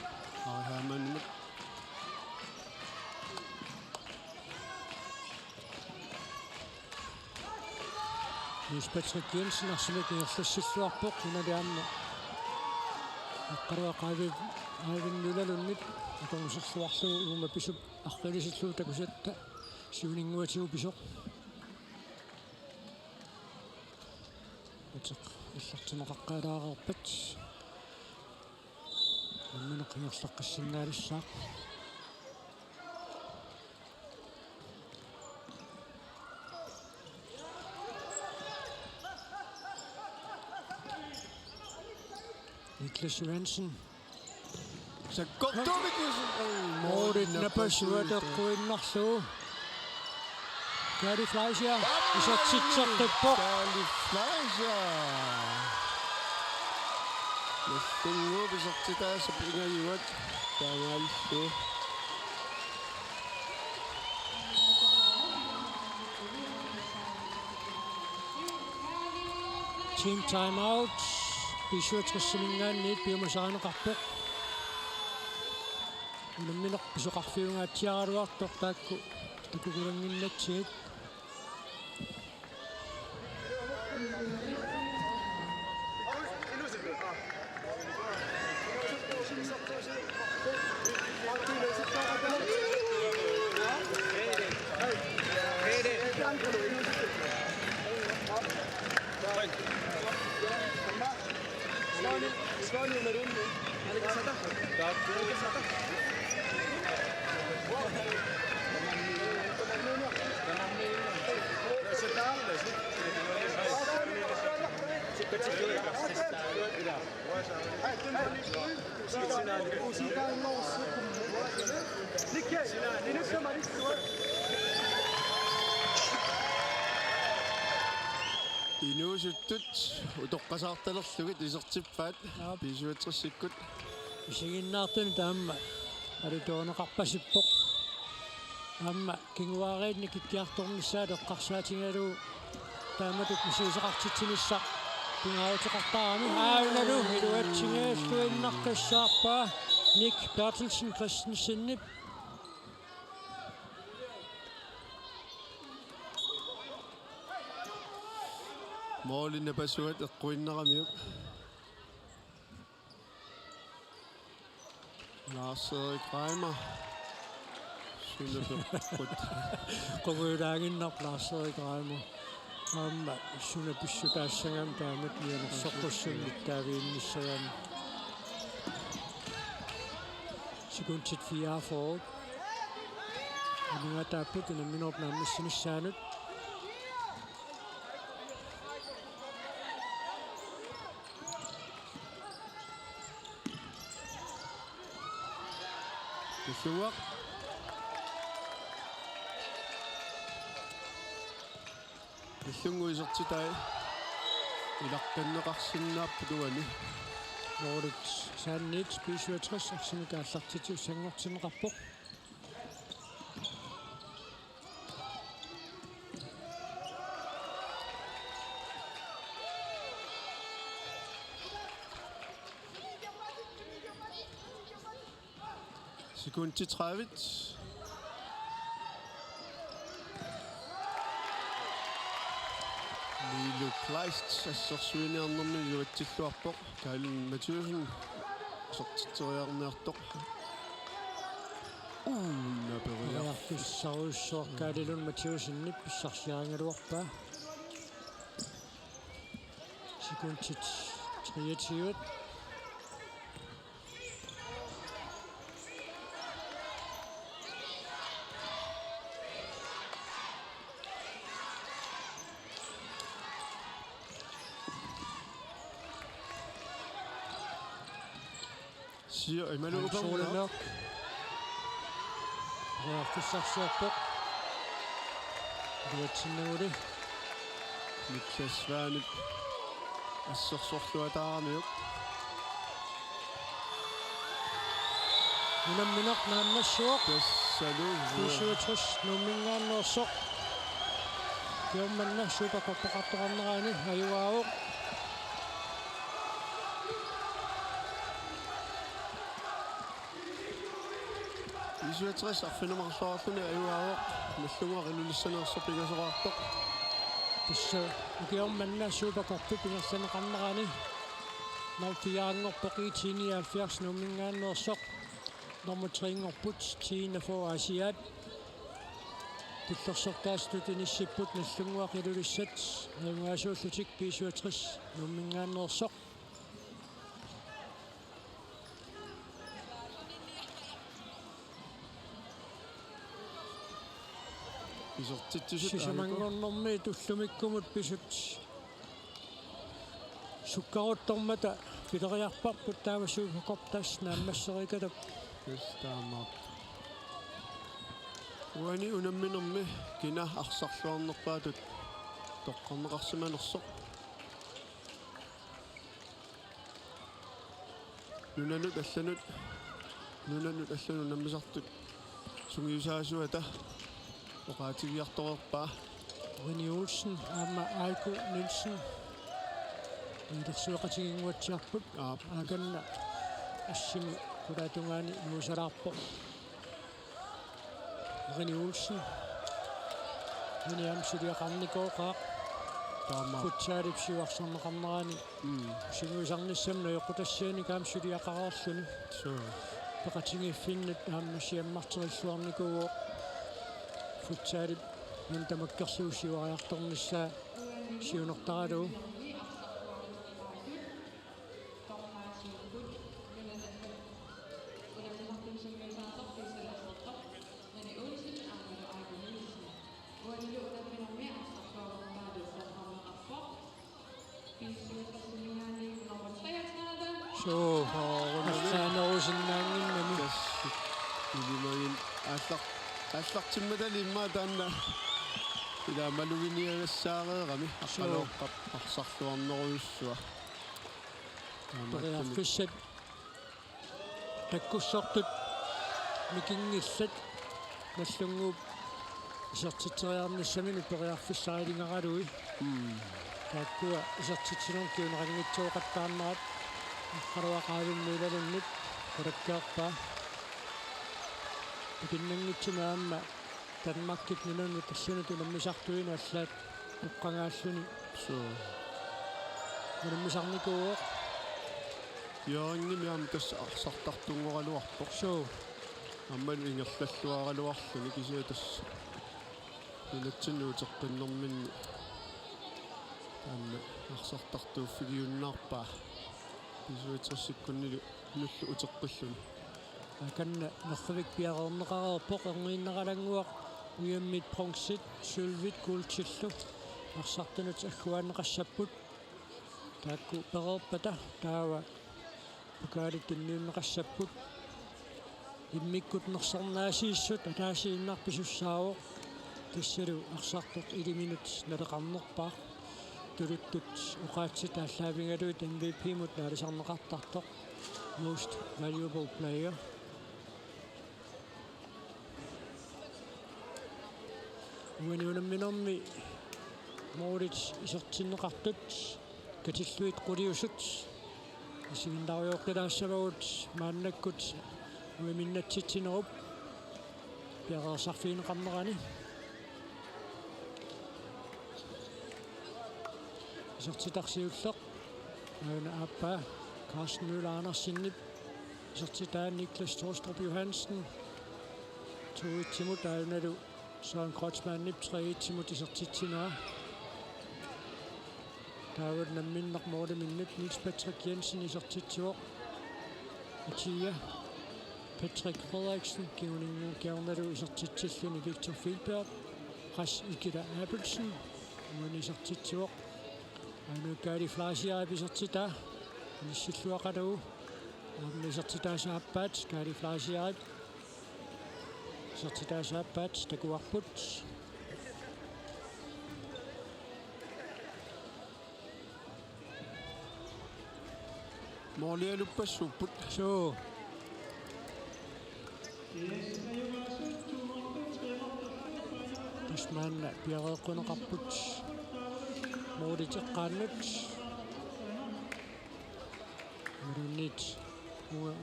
B: аахаамааннумат
A: Niels Patrick Jensen арсимак иерлассиллуарпоқ уналиаама аққаруақаавит аавиннулалуннит атормусерлуарлугу ума писуп арқилисиллуу такусатта сиунингуатигу писоқ атеқ иллартинеқаққалаарерпат амминеқ иерлаққассиннаалиссаа Niklas Johansen.
B: Så godt Niklas.
A: Morit napasuateqquinnerluu. Kali Fleischer. Isatsitsertuppoq.
B: Kali Fleischer. Næstingu bisortitaasa pingajuat. Taamaallu.
A: Team timeout. Pisuatrissamingaanniit piumasaaneqarpoq unammineq pisuqarfiungaatiaraluartoq taakku takukulanginnatsiit
B: Inuusuttut utoqqasaartalerlugit isertippaat pisuatrissikkut
A: isiginnaartuni taamma alituuneqarpasippoq amma kinguaariitni kikkiartornissaat eqqarsaatigaluu taamatut misuuseqartitsinissaq pingautiqartaarami aalunalu iluatsingealluinnarkassaarpaa Nick Bertelsen Christensennip
B: Målene pasuat eqquinneramiuk Lars-Erik Reimer sunnapeqqut
A: quvulaanginnar Lars-Erik Reimer amma sunapissutaassangam taamat nianersoqqussunnit taaviinnissagam sekuntit 4 forward anungataaput unamminorp naammassinussaanut
B: Tussuaq Иллунгу иsertitai илаққаннеқарсиннааппутуани
A: Morit saanniit 67 арсимикааллартиту сангортинеқарпоқ
B: Sekund til 30. Milo Kleist ассерсуиниарнэрми юатсиллуарпоq Kyle Matthewsen сортитсериарниартоq набериар
A: фиссаруссуаркаалилун Матиусиннип писсарсиарангалуарпаа секундтит 23
B: Siger Emmanuel
A: Solenok. Ja, fissarsiarpoq. Duatsinnauli.
B: Niklas Svanip ассерсорлуатаарниук
A: Unammineq naammassuoq.
B: тассалу
A: Писуутус нуммингааннерсоq. Киумманна супакорпоқартоқарнераани аюаавоқ.
B: Isuatres арфинамарлуарлуни аюаавоқ наллунгуарилулиссанеерсо пигасораартоқ
A: Тисса укиумманна супакорпи пингерсанеқарнераани навтиаангорпоқитини 70 нуммингааннерсоқ. Нормутрингорпут тиина фо асиат. Тиллерсортаастут иниссиппут наллунгуақилулиссат аюаасууллутик писуатрис нуммингааннерсоқ. сисамангорнэрми туллумиккумут писут суккаруттормата пилериарпарпут таавасуукоптас нааммассерикалап
B: таамаап уани унамминерми кина арсарлуарнерпаатут тоққарнеқарсиманерсоқ нунанут алланут наммисартут сунгиусаасуата оқаатигиарторерпаа
A: René Olsen аама Айко Нилсен индерсуақатигингуатсиарпут ааганна ассими кулаатунгаани мусалаарпо René Olsen униамсулиақарникооқаа таама футсаалипсиуарсарнеқарнераани сигуисарниссамна йоқутассаани каамсулиақараарлуни пеқатигиффиннат ааммасиаммартериллуарникуо футсаалип нунтамаккерсуусиуариарторнissaa сиунертаралу so Rosennaanginnami
B: илимагин аллартимматалимма таанна ила малугиниагассаареерами аққалооққап арсарлуарнеруйуссуа
A: таамаффиссат таккуссортут микингиллат наллунгууп исертитсериарниссамини периарфиссарилингаралуи тааккуа исертитсинун киунеранингитсуоқаттаарнерат аққалуақаалуннуилалуннут кулаккаарпаа пикиннангитсинаамма Danmarkit нунанну тассанату наммисартуина аллаат уққангааллуни наммисарникуо
B: яангимиам тасса арсартартунгоралуарпоқ аммал ингерллаллуаралуарлуни кисиа тасса нунатсинуутеққиннэрминни таанна арсартартууффигиуннаарпаа писуитерсиккуннилу нуллу утеққиллуни
A: аканна нерфавик пиарернеқарерпоқ ергииннералангуақ уйаммит пронксит сулвит култиллу арсартанут аггуаанеқассаппут таакку перерпата таава пукаалиттунниуннеқассаппут иммиккут нерсарнаасииссут атаасииннарписуссааво тассалу арсартоқ 1 минут налеқарнерпаа тулуттут уқаатсит ааллаавингалуит MVP мут наалисарнеқартартоқ most valuable player уинунамминерми Moritz исертиннеқартут катиллуит қулиусут исигиндариоққилаассавагут мааннаккут уиминнатситсинеруп пиареерсарфиинеқарнерани исертитарсиуллеқ аана аппа Carsten Müller Andersen исертитаа Niklas Torstrup Johansen 2-1 ааналу Søren Kreutzmann 3-1 исертитсинера таавал намминнармооле миннат Niels Patrick Jensen исертитсуоқ атия Patrick Frederiksen геонингу георналу исертитсиллуни Victor Filberg Ras Ikeda Abelsen уни исертитсуоқ ану Gary Flaasiaip исертитаа нissилluақалу аамни исертитаасааппаат Gary Flaasiaip исертитаасааппаат такуарпут
B: Målialuppassuput
A: so тусмаан пиареэққунеқарпут моодитеққааннут мэрунит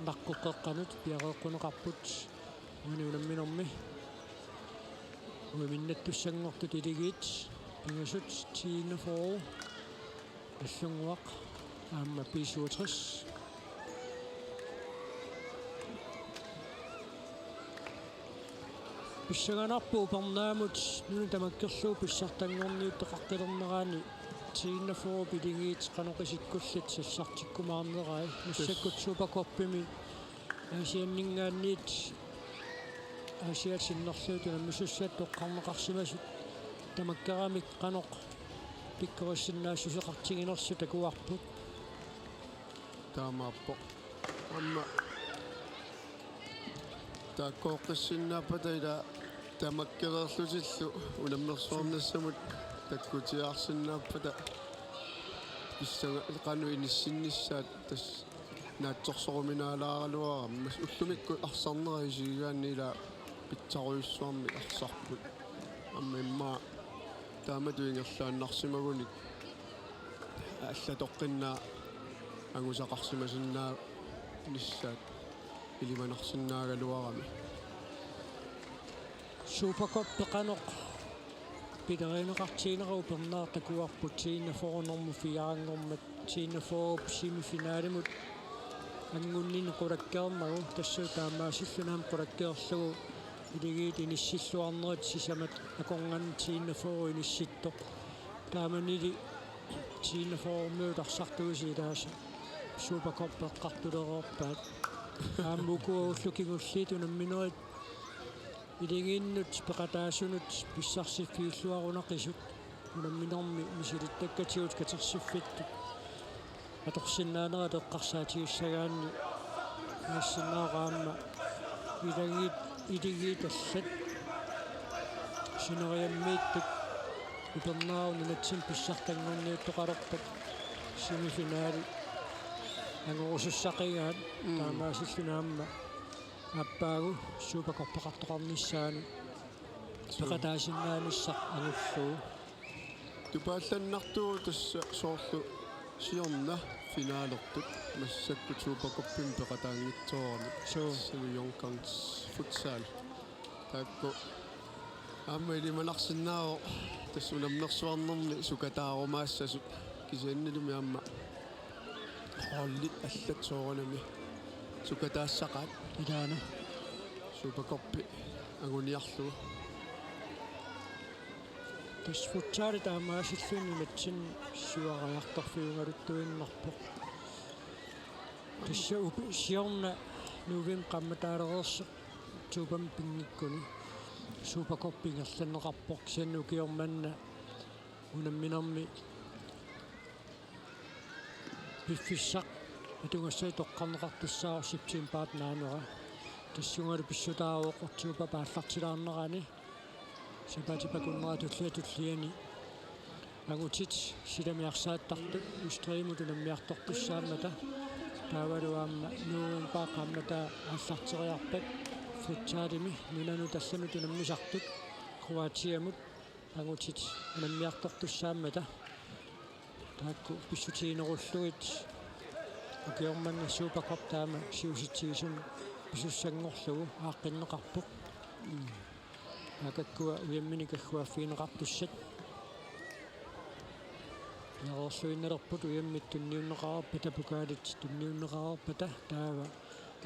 A: наққоққеққанут пиареэққунеқарпут униунамминерми уиминнаттуссангортут илигит пингасут тиинефоо аллунгуақ аама писуатрис писсаганарпу парнаамут нуну тамаккерлуу писсартангорниуттеқартилернераани тиинефоо пилигит каноқисиккуллат сассартиккумаарнерай муссаккут супакорпими асианнингаанниит асиатсиннерлуутуна мисуссаат тоққарнеқарсимасут тамаккарамик каноқ пиккориссиннаассусеқартигинерсу такуарпут
B: таамааппо амма таккооққиссиннааппатайла тамаккерерлутиллу уламмерсуорнассамут таккутиаарсиннааппата писсага қану иниссиннissaат тас наатсорсоруминаалааралуарам уллумикку арсарнера исигааннила питсаруйуссуарми арсарпут амма имма тааматуингерлааннарсимагуник аллатоққиннаа ангусақарсимасиннаа ниссаат илиманарсиннаагалуарами
A: Supercup пеқаноқ пидеринеқартиинерау пернаар такуарпут тииннефоорнэрму фиаангормат тииннефоо семифинаалимут ангуннин қулаккеернагу тассуу таамаасиллунаам қулаккеерлугу илигиит иниссиллуарнерит сисамат аконган тииннефоо инисситтоқ тааманили тииннефоормуут арсартугусилааса Supercup пеққартулероорпаат ааммукууллукигуллит унамминерит илигииннут пеқатаасунут писсарсиффииллуарунақисут унамминерми мисилиттаккатиут катерсиффиттут аторсиннаанера теққарсаатиуссагаанни наассинаараама илигит аллат синериаммииттут упернаарну натсин писсартангорниуттоқалерпат семифинаали ангорусуссақигаат таамаасиллунаамма аппаагу супакорпеқартоқарниссаани пеқатаасиннаанissaq агуллуу
B: тупаалланнартуу тасса соорлу сиорна финаалертут массакку супакорпин пеқатаангитсоорни силуйонкаунс футсал таакку аама илиманарсинаао тассунамнерсуарнерни сукатаарумаассасут кисианнилуми аама холли аллатсоорнами сукатаассақаат
A: илаана
B: супакорпи агуниарлу
A: тасфутсаали таамаасиллуни матсин сиуариарторфиунгалуттуиннарпоқ тасса сиорна нувим қамматаалерерсеқ тупам пингиккуни супакорпингерланнеқарпоқ сианну киорманна унамминерми пиффиссақ атунгассай тоққарнеқартуссаа сиптим паатнаанера тассунгалу писсутааоқортиупа пааллартилаарнерани сапатипакуннератуллиатуллиани агутит силамиарсааттартут устримуту наммиарторпуссаамата таавалуаама нуун пааққаммата ааллартериарпат футсаалими нунану таллануту наммисартут круатиамут агутит наммиартортуссаамата таакку писсутиинеруллуит океорманна Supercup таама сиуситсигисун писуссангорлугу ааққиннеқарпоқ акаккуа уяммини каггуаффиинеқартуссат яорлуиннерпут уяммит тунниуннеқарпа тапукаалит тунниуннеқарпата таава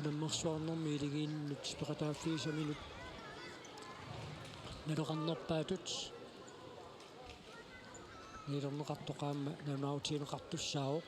A: наммерсуарнэрми илигииннут пеқатааффиисаминут налеқарнерпаатут нилернеқартоқаама намаутиинеқартуссаавоқ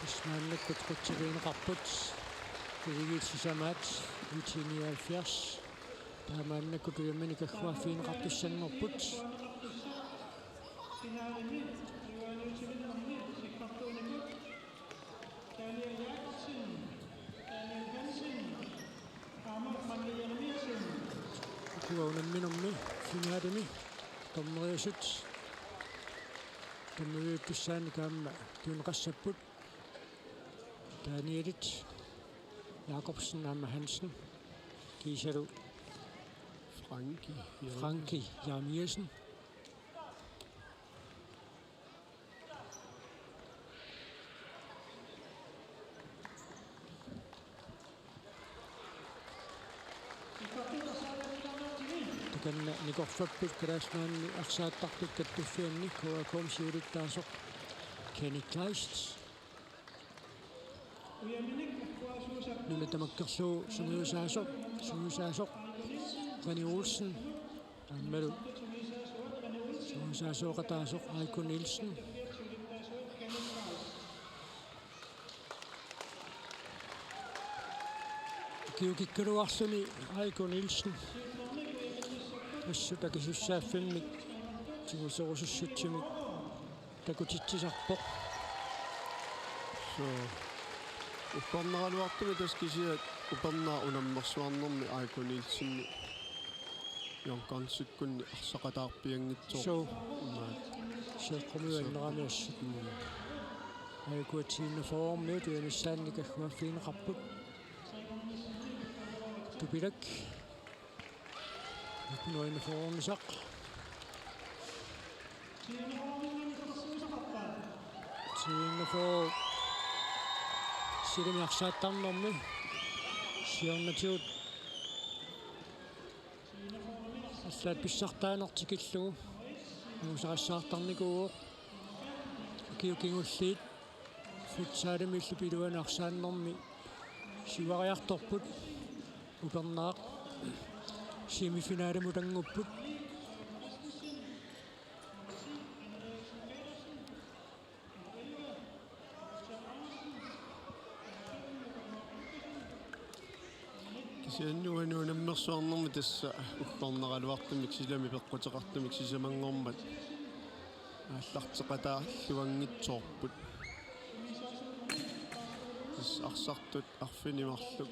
A: Исмааннаккут қутсигиинеқарпут илигиитсисамаат 1970 таамааннаккут уяммини каггуаффиинеқартуссаннерпут куаунамминерми финаалими томмериусут томмериуттуссаани каама туунеқассаппут Danielit Jacobsen Amma Hansen Kisalu Frankie Jarmiersen Takan Nikorfapput Krasnaanni Arsaattarput Kattuffianni Koakom Siulittaasoq Kenny Kleist Nulatamakkersuu Sumuusaasoq Rani Olsen Ammalu Sumuusaasoqataasoq Aiko Nielsen Kiukikkaluarsuni Aiko Nielsen Assutakisussaaffimmik Siguserusussutsimik Takutitsisarpoq
B: So Upparneraluartumi taskisiat uparnaa unammersuarnermi Aiko-Nielsenni jonqarnsikkunni arsaqataarpiangitsoq
A: so seeqqumiuanneramiassut Aiko-tiinnaformi tuanissaanni kagguaffiineqarput tupilak nuinnaformisaq tiinnafor Silimiarsaattarnermi siornatiut ассаат писсартааnertikillugu нуусарассаартарникуу киукингуллиит футсаалимиллу пилуанаарсааннэрми сивариарторпут упернаақ семифинаалимутангуппут
B: Siannuanuunammersuarnermi tassa upparneraluartumik silami peqqutеqartumik sisamangormat ааллартеқатаарлуангитсоорпут ассартут арфинимарлук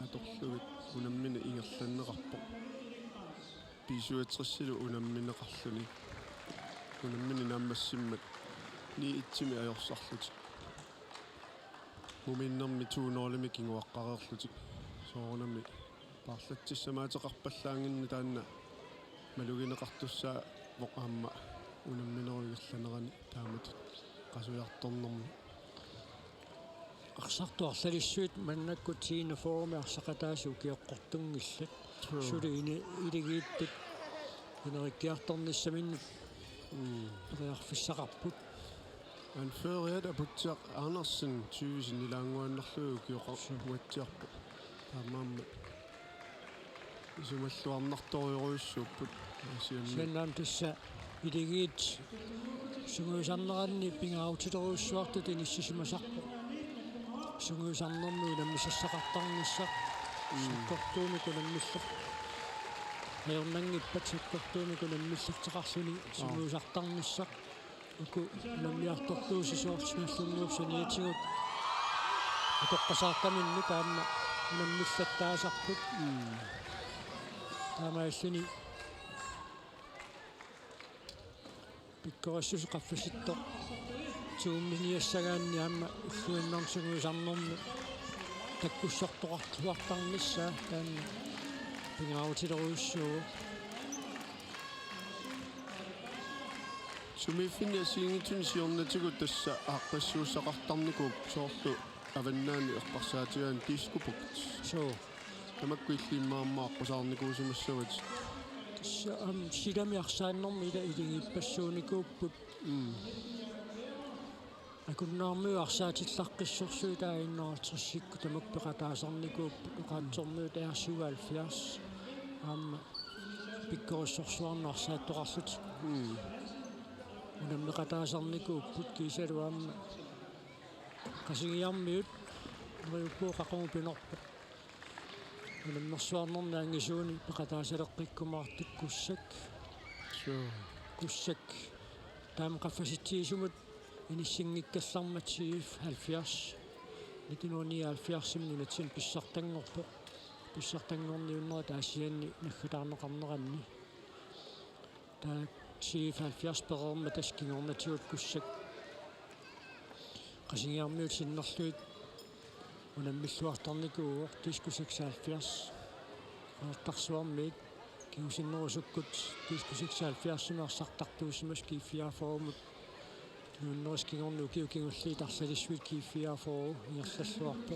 B: аторлугит унаммина ингерланнеқарпоқ писуатриссилу унамминеқарлуни унаммини нааммассиммат ни итсими аёрсарлутик муминнэрми тууноорлими кингуаққареерлутик соорнами парлатсиссамаатеқарпаллаангинна таанна малугинеқартуссаа воқаамма унамминеруйерланерани таамат қасуярторнэрми арсартуарлалиссуит маннаккутиина форуми арсақатаасу киоққортунгиллат сулиини илигииттут инериккиарторниссаминнут реарфиссақарпут анфериат апутсиақ Andersen тювисин нилаангуаннерлугу киоқарсуатсиарпу таамаамма исумаллуарнарториуруйуссууппут
A: сианнаам тасса илигиит сунгуусарнеранни пингааутилеруйуссуартут иниссисимасарпу сунгуусарнерми уламмисассақартарниссақ суккортуумику наммиллер аернангиппат суккортуумику наммиллертеқарсуни сунгуусартарниссақ уку наммиартортуусисоорсиналлунгууп саниатигут атоққасаартаминни таама наммиллаттаасарпут таамааллуни пиккорissус qaffasitto tuumminiassagaanni aamma ulluinnersuguisarnermi takkussartoqartuartarnissaa taanna pingautileruissuugu
B: sumiffinia siingitun siornatigu tassa aaqqassuussaqartarnikuup soorlu avannaani eqqarsaatigaan tiiskupukt
A: soo
B: tamakku illiimmaammaaqqusaarnikuusumassavit
A: tassa silamiarsaannermi ila ilingipassuunikuupput akunnaarmiuarsaatillaqқиссорсуу таиннаартерсикку тамакпеқатаасарникууpput уқаатсормуут аерсугаалфиарс аама пиккориссорсуарнаарсааттоқарлут унаммеқатаасарникууpput кисалуаама qasигиармиут риуппуоқаққуму пинорпа унаммерсуарнерни ангисууни пеқатаасалеққиккумаартук куссак куссак таама qaffasittiisumut иниссингиккалларматсииф 70 1970 нунатсин писсартангорпо писсартангорниуннера таасианни наггатаарнеқарнеранни таа сииф 70 перерма таскингорнатиут куссак qasигиармиут синнерлуит унаммиллуартарникуугоо тискусак 70 аартарсуармиит киусиннерусуккут тискусак 70 сумаарсартартуусимас киффиафоомут нууннерискингорну киукингуллиитарсалиссуит киффиафоо иерллаллуарпо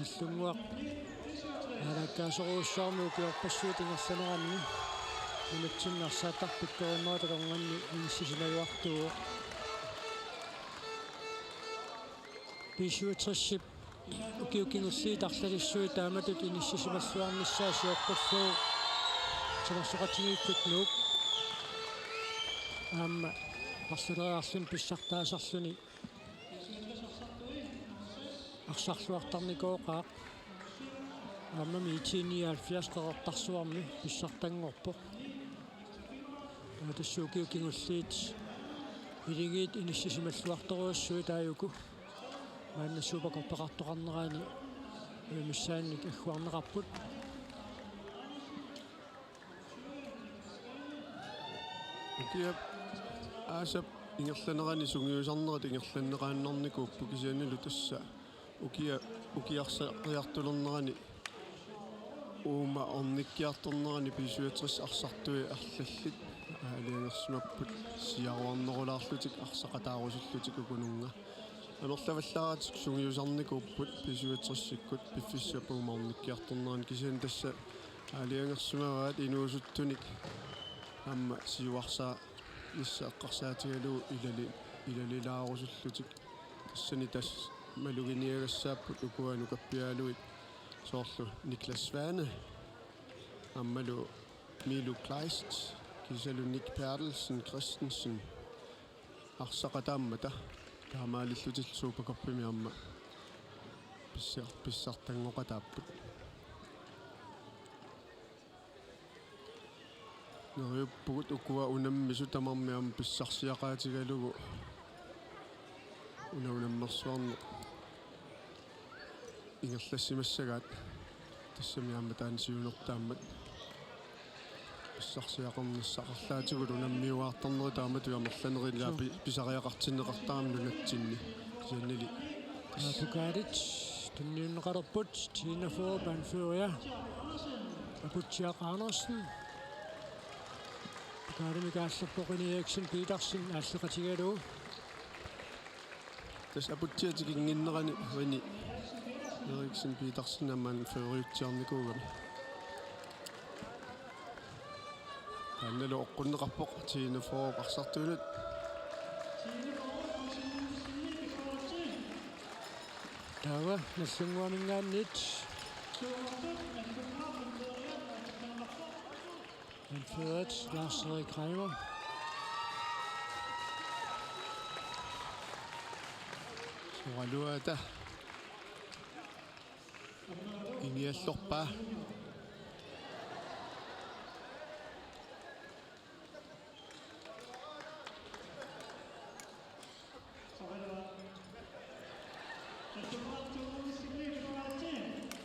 A: иллунгуақ алаккаасоруussаармуу киорпассуут ингерланеранни нунатсиннарсааттарпиккориннератакорнганни иниссисинаюартуо пишуутсип киукингуллиитарлалиссуит тааматут иниссисимассуарниссаа сиорпаллуу самарсоқатигииккут аама парсулериарлун писсартаасарлуни арсарлуартарникооқаа аамами 1970 қеқартарсуарми писсартангорпо таатассуукиукингуллиит илигиит иниссисималлуарторуассуи тааюку мааннассуупакорпеқартоқарнераани миссаанник аггуарнеқарпут
B: укиап аасап ингерланерани сунгиусарнерат ингерланнерааннарникууппу кисианилу тасса укиарсариартулернерани уума орниккиарторнерани писуатрис арсартуи арлаллит алиангерсимаппут сиаруарнерулаарлутик арсақатаарусуллутик укунунга анерлаваллааратик сунгиусарникууппут писуатриссиккут пиффиссапуума орниккиарторнерани кисиан тасса алиангерсимаваат инуусуттуник амма сиуарсаа иссааққарсаатигалу илалилаарусуллутик тассани тас малугиниагассааппут укуану каппиалуит соорлу Никлас Сване аммалу Милу Клайст кисалу Ник Перделсен Кристенсен арсақатааммата таамаалиллутиллуупакорпими амма писсартангоқатааппут нэрюппугут укуа унаммису тамармиам писсарсиақаатигалугу унаммерсуарне ингерлассимассагаат тассамиамма таансиунертааммат писсарсиақорниссақарлаатигулу унаммиуаартарнери таамату амерланерилаа писариақартиннеқартарамну натсинни кисианнили
A: Пукарит тунниуннеқалерпут Тинафоо Банфуриа Апутсиақ Анерсен Пукаримикааллерпоқини Эриксен Питерсен ааллеқатигалуу
B: тас апутсиатикингиннерани вани Эриксен Питерсен амман фериутсиарникуугами аннало оққуннеқарпоқ Тинафоо қарсартуулут
A: тава нассунгуамингааннит Anført Lars-Erik Kreimer.
B: Sualuata. Iniallorpa.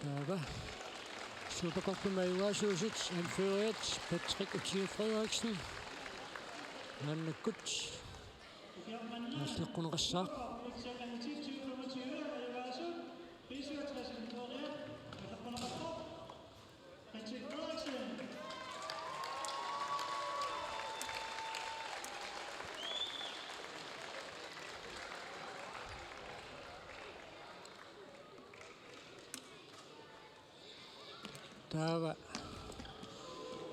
A: Tava. Supercup med Uasusit, anført Patrick Otiel Frederiksen. Naannakut аллиққунеқассаа таава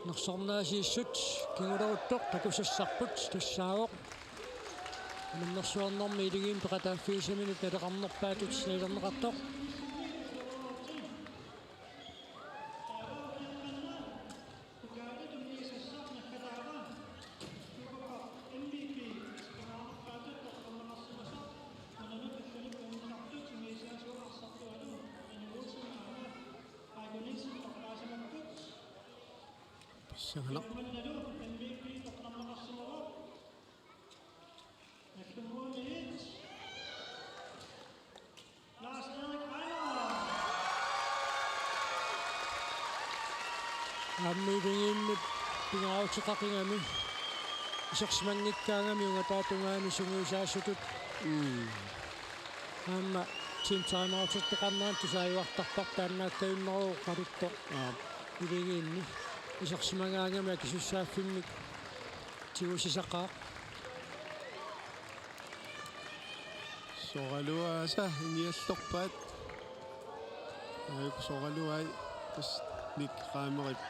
A: нерсорнаасииссут кигулеруттоқ такусассарпут тассаавоқ нерсуарнэрми илигиим пеқатааффиисаминут налеқарнерпаатут снилернеқартоқ сагнақ аммилингииммут пингаутеқақингами исерсимангиккаангами унгатаатунгаани сунгуисаассутут аама тим таймаутеқарнаан тусааюартарпар тааннааккаюннеруу қалутто илигиинни исерсимангаангами кисуссааффиммик тиусисақаа
B: согалуааса иниаллорпаат аюк согалуай тас ник qaameriп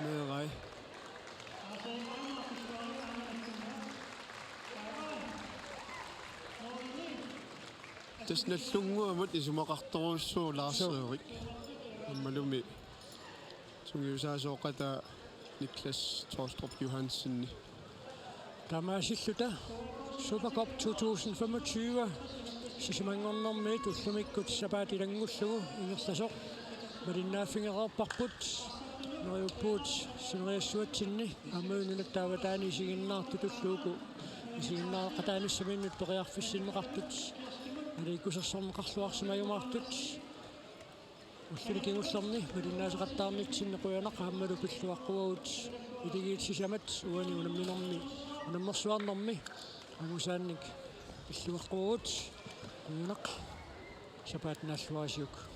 B: неерай тас наллунгуамут исумақарторуссуу лаарсеерик аммалуми сунгиусаасооқата Niklas Torstrup Johansen
A: тамаасиллута Supercup 2025 сисимангорнэрми туллумиккут сапаатилангуллугу ингерласоқ малиннааффингераарпарпут нориуппуут синериассуатсинни аммуунунат тааватаани исигиннаарту туллууку исигиннаақатааниссаминнут ториарфиссиннеқартут аликусерсорнеқарлуарсимаюмаартут уллуликингуллерни малиннаасеқаттаарнитсинне қуянақ аммалу пиллуаққуагут илигиитсисамат уани унамминерми унаммерсуарнэрми агусаанник пиллуаққуагут қуянақ сапаатнааллуасиук